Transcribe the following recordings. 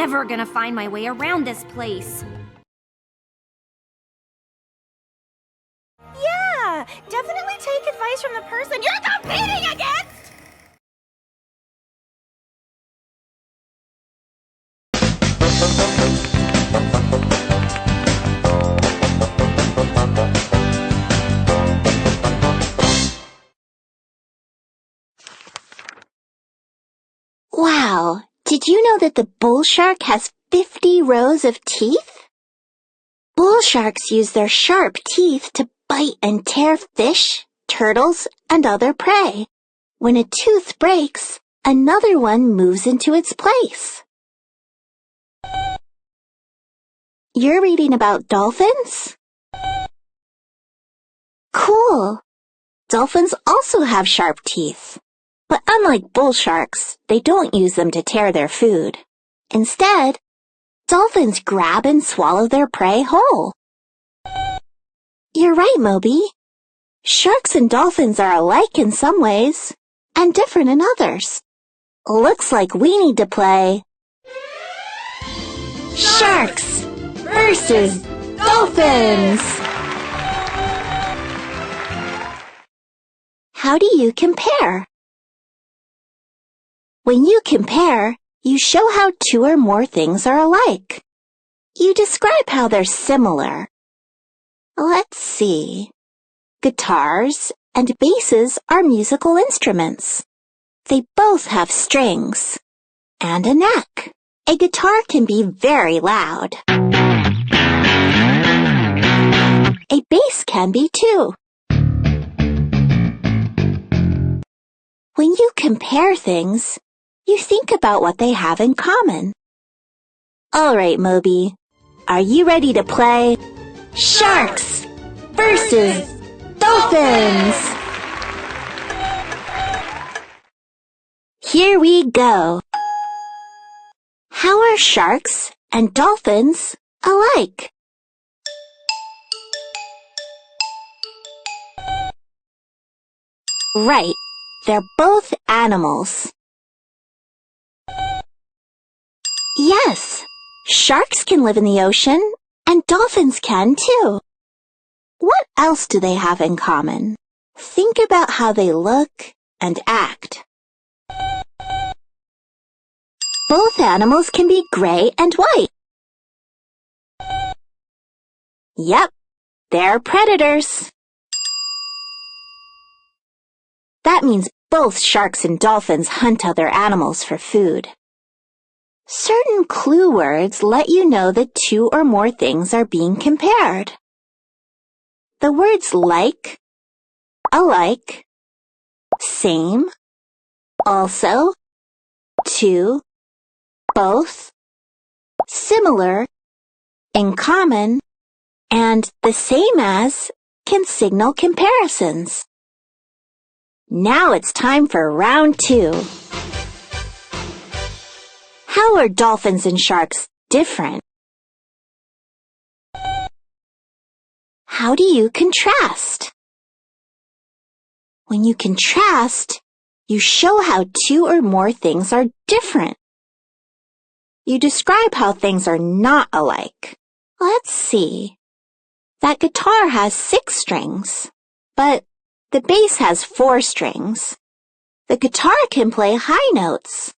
never gonna find my way around this place. Yeah, definitely take advice from the person you're competing against! Wow, did you know that the bull shark has 50 rows of teeth? Bull sharks use their sharp teeth to bite and tear fish, turtles, and other prey. When a tooth breaks, another one moves into its place. You're reading about dolphins? Cool! Dolphins also have sharp teeth. But unlike bull sharks, they don't use them to tear their food. Instead, dolphins grab and swallow their prey whole. You're right, Moby. Sharks and dolphins are alike in some ways, and different in others. Looks like we need to play Sharks versus Dolphins! How do you compare? When you compare, you show how two or more things are alike. You describe how they're similar. Let's see. Guitars and basses are musical instruments. They both have strings and a neck. A guitar can be very loud. A bass can be too. When you compare things, you think about what they have in common. All right, Moby, are you ready to play Sharks versus Dolphins? Here we go. How are sharks and dolphins alike? Right, they're both animals. Yes, sharks can live in the ocean, and dolphins can too. What else do they have in common? Think about how they look and act. Both animals can be gray and white. Yep, they're predators. That means both sharks and dolphins hunt other animals for food. Certain clue words let you know that two or more things are being compared. The words like, alike, same, also, to, both, similar, in common, and the same as can signal comparisons. Now it's time for round 2. How are dolphins and sharks different? How do you contrast? When you contrast, you show how two or more things are different. You describe how things are not alike. Let's see. That guitar has 6 strings, but the bass has 4 strings. The guitar can play high notes.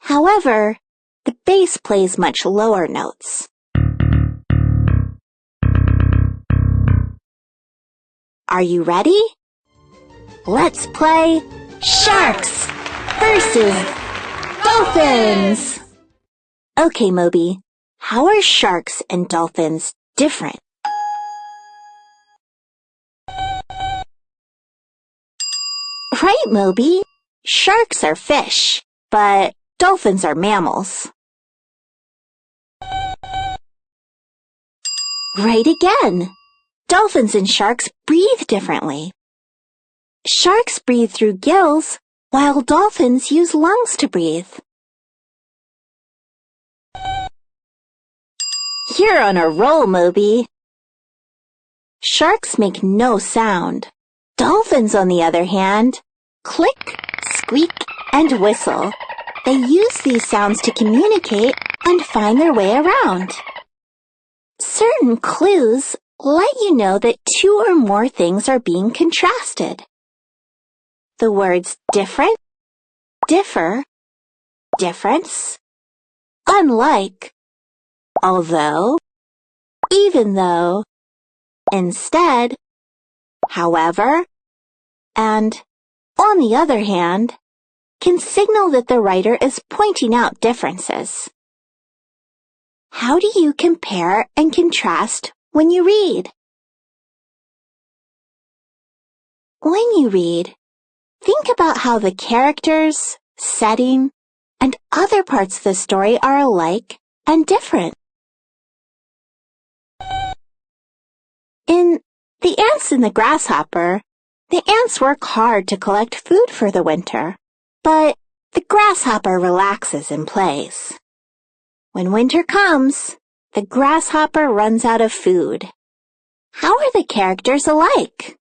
However, the bass plays much lower notes. Are you ready? Let's play Sharks versus Dolphins! Okay, Moby, how are sharks and dolphins different? Right, Moby. Sharks are fish, but dolphins are mammals. Right again. Dolphins and sharks breathe differently. Sharks breathe through gills, while dolphins use lungs to breathe. You're on a roll, Moby. Sharks make no sound. Dolphins, on the other hand, click, squeak, and whistle. They use these sounds to communicate and find their way around. Certain clues let you know that two or more things are being contrasted. The words different, differ, difference, unlike, although, even though, instead, however, and, on the other hand, can signal that the writer is pointing out differences. How do you compare and contrast when you read? When you read, think about how the characters, setting, and other parts of the story are alike and different. In The Ants and the Grasshopper, the ants work hard to collect food for the winter, but the grasshopper relaxes and plays. When winter comes, the grasshopper runs out of food. How are the characters alike?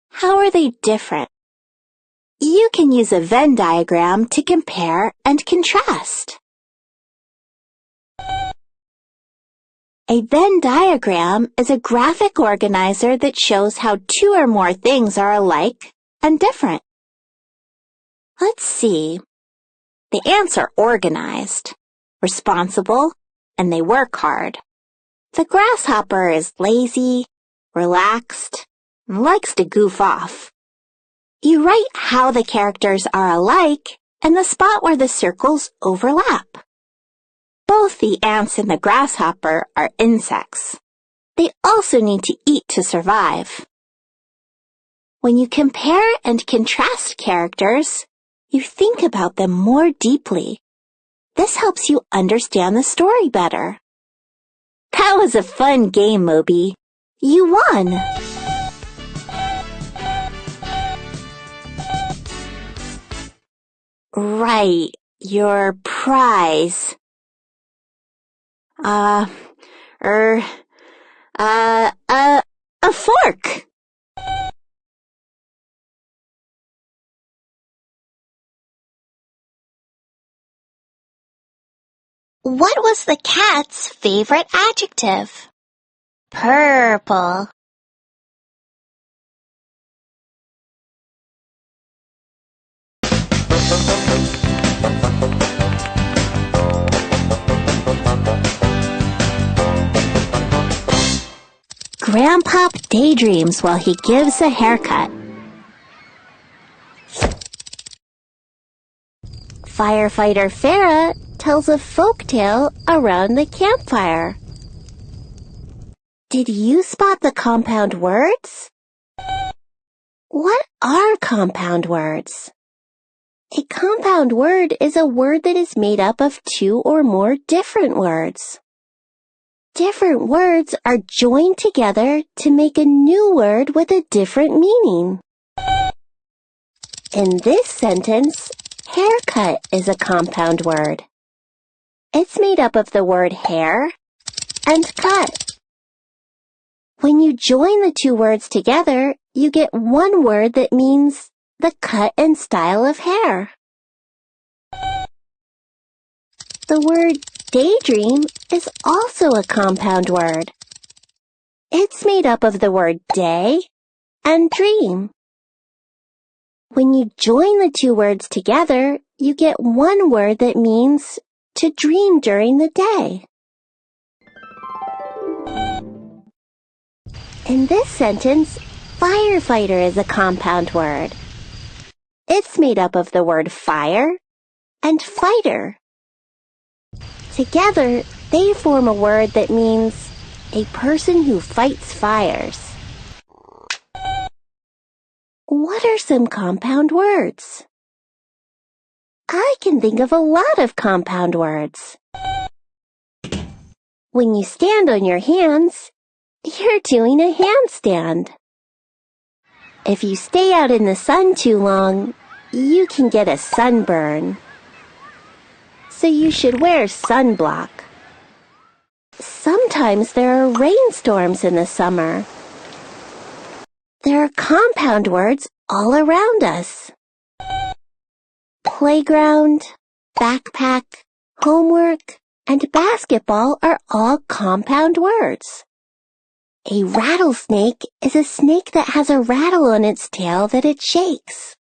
How are they different? You can use a Venn diagram to compare and contrast. A Venn diagram is a graphic organizer that shows how two or more things are alike and different. Let's see. The ants are organized, responsible, and they work hard. The grasshopper is lazy, relaxed, and likes to goof off. You write how the characters are alike and the spot where the circles overlap. Both the ants and the grasshopper are insects. They also need to eat to survive. When you compare and contrast characters, you think about them more deeply. This helps you understand the story better. That was a fun game, Moby. You won! Right, your prize. A fork. What was the cat's favorite adjective? Purple. Grandpop daydreams while he gives a haircut. Firefighter Farah tells a folktale around the campfire. Did you spot the compound words? What are compound words? A compound word is a word that is made up of two or more different words. Different words are joined together to make a new word with a different meaning. In this sentence, haircut is a compound word. It's made up of the word hair and cut. When you join the two words together, you get one word that means the cut and style of hair. The word daydream is also a compound word. It's made up of the word day and dream. When you join the two words together, you get one word that means to dream during the day. In this sentence, firefighter is a compound word. It's made up of the word fire and fighter. Together, they form a word that means a person who fights fires. What are some compound words? I can think of a lot of compound words. When you stand on your hands, you're doing a handstand. If you stay out in the sun too long, you can get a sunburn. So you should wear sunblock. Sometimes there are rainstorms in the summer. There are compound words all around us. Playground, backpack, homework, and basketball are all compound words. A rattlesnake is a snake that has a rattle on its tail that it shakes.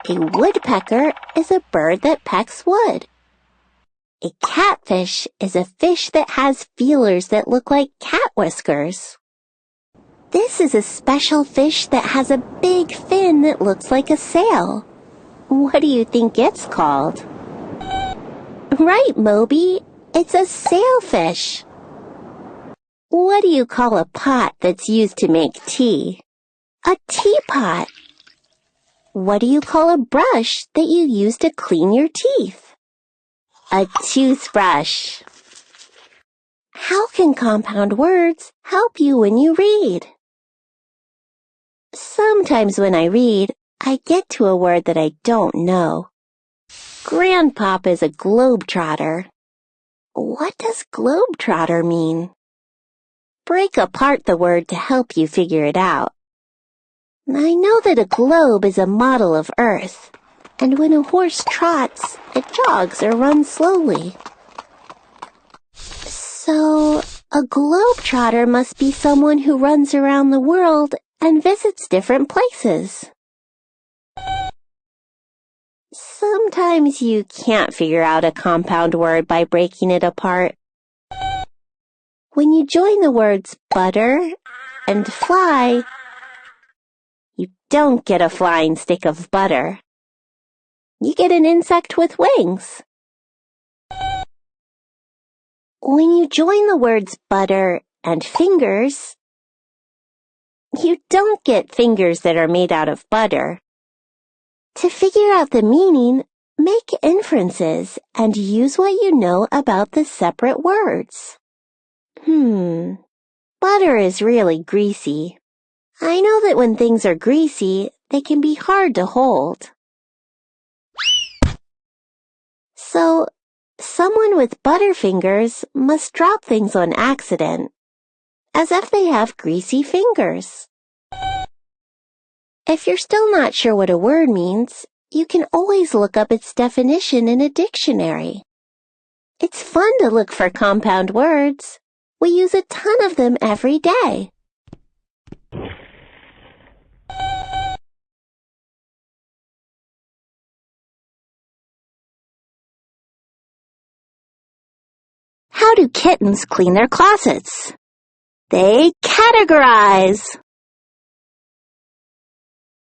A woodpecker is a bird that pecks wood. A catfish is a fish that has feelers that look like cat whiskers. This is a special fish that has a big fin that looks like a sail. What do you think it's called? Right, Moby. It's a sailfish. What do you call a pot that's used to make tea? A teapot. What do you call a brush that you use to clean your teeth? A toothbrush. How can compound words help you when you read? Sometimes when I read, I get to a word that I don't know. Grandpop is a globetrotter. What does globetrotter mean? Break apart the word to help you figure it out. I know that a globe is a model of Earth, and when a horse trots, it jogs or runs slowly. So, a globetrotter must be someone who runs around the world and visits different places. Sometimes you can't figure out a compound word by breaking it apart. When you join the words butter and fly, you don't get a flying stick of butter. You get an insect with wings. When you join the words butter and fingers, you don't get fingers that are made out of butter. To figure out the meaning, make inferences and use what you know about the separate words. Butter is really greasy. I know that when things are greasy, they can be hard to hold. So, someone with butter fingers must drop things on accident, as if they have greasy fingers. If you're still not sure what a word means, you can always look up its definition in a dictionary. It's fun to look for compound words. We use a ton of them every day. How do kittens clean their closets? They categorize.